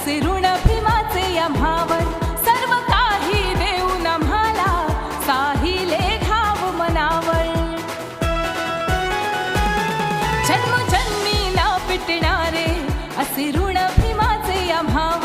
असे ऋण भीमाचे आम्हावर सर्व काही देऊन आम्हाला साहिले घाव मनावर जन्मजन्मी न पिटणारे असे ऋण भीमाचे आम्हावर